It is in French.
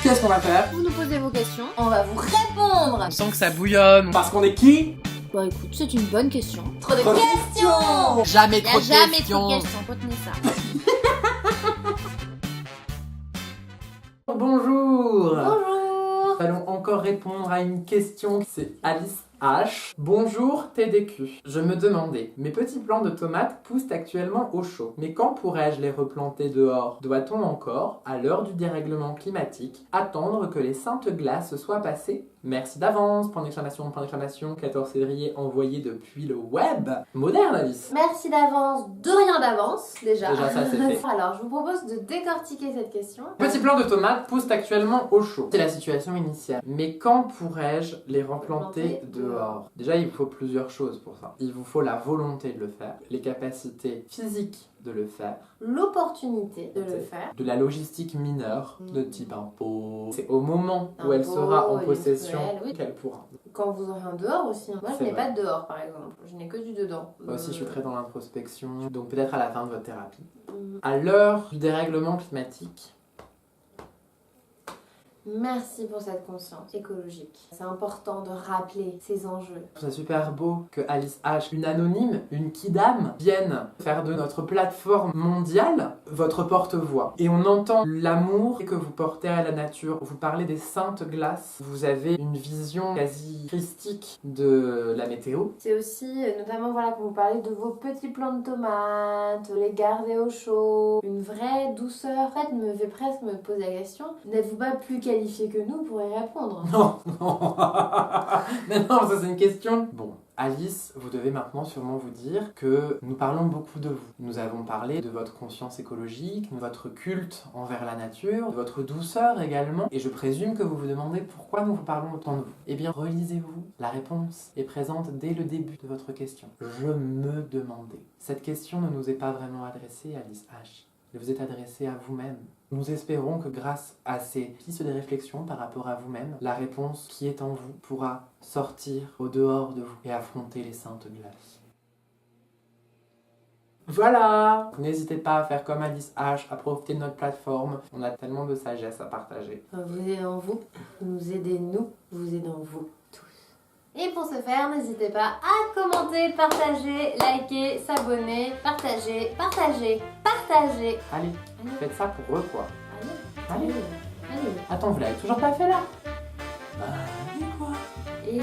qu'est-ce qu'on va faire? Vous nous posez vos questions, on va vous répondre. On sent que ça bouillonne. Parce qu'on est qui? Bah écoute, c'est une bonne question. Trop de questions. Jamais Y a trop de jamais questions. trop de questions, retenez ça. Bonjour. Bonjour. Nous allons encore répondre à une question. C'est Alice H. Bonjour TDQ. Je me demandais, mes petits plants de tomates poussent actuellement au chaud, mais quand pourrais-je les replanter dehors? Doit-on encore, à l'heure du dérèglement climatique, attendre que les saintes glaces soient passées? Merci d'avance, point d'exclamation, 14 février envoyé depuis le web. Moderne Alice. Merci d'avance, de rien d'avance déjà. Déjà ça c'est fait. Alors je vous propose de décortiquer cette question. Petits plants de tomates poussent actuellement au chaud. C'est la situation initiale. Mais quand pourrais-je les replanter dehors? Déjà, il vous faut plusieurs choses pour ça. Il vous faut la volonté de le faire, les capacités physiques de le faire, L'opportunité de le faire. de la logistique mineure de type impôt. C'est au moment où elle Impôt, sera en possession éventuel, oui. qu'elle pourra. Quand vous aurez un dehors aussi. Moi je C'est n'ai vrai. pas de dehors par exemple. Je n'ai que du dedans. Moi aussi, je suis très dans l'introspection, donc peut-être à la fin de votre thérapie. Mm. À l'heure du dérèglement climatique, Merci pour cette conscience écologique. C'est important de rappeler ces enjeux. je trouve ça super beau que Alice H, une anonyme, une kidam, vienne faire de notre plateforme mondiale votre porte-voix. Et on entend l'amour que vous portez à la nature. Vous parlez des saintes glaces. Vous avez une vision quasi christique de la météo. C'est aussi, notamment, voilà, quand vous parlez de vos petits plants de tomates, les garder au chaud, une vraie douceur. En fait, me fait presque me poser la question, n'êtes-vous pas plus qualifié que nous pour y répondre? Non, non. Mais non, ça c'est une question. Bon, Alice, vous devez maintenant sûrement vous dire que nous parlons beaucoup de vous. Nous avons parlé de votre conscience écologique, de votre culte envers la nature, de votre douceur également. Et je présume que vous vous demandez pourquoi nous vous parlons autant de vous. Eh bien, relisez-vous. La réponse est présente dès le début de votre question. Je me demandais. Cette question ne nous est pas vraiment adressée, Alice H. Elle vous est adressée à vous-même. Nous espérons que grâce à ces pistes de réflexion par rapport à vous-même, la réponse qui est en vous pourra sortir au dehors de vous et affronter les saintes glaces. Voilà! N'hésitez pas à faire comme Alice H, à profiter de notre plateforme. On a tellement de sagesse à partager. Vous aidez en vous, nous aidez nous, vous aidons vous tous. Et pour ce faire, n'hésitez pas à commenter, partager, liker, s'abonner, partager. Allez, faites ça pour eux quoi. Allez. Attends, vous l'avez toujours pas fait là? Bah, allez quoi. Et...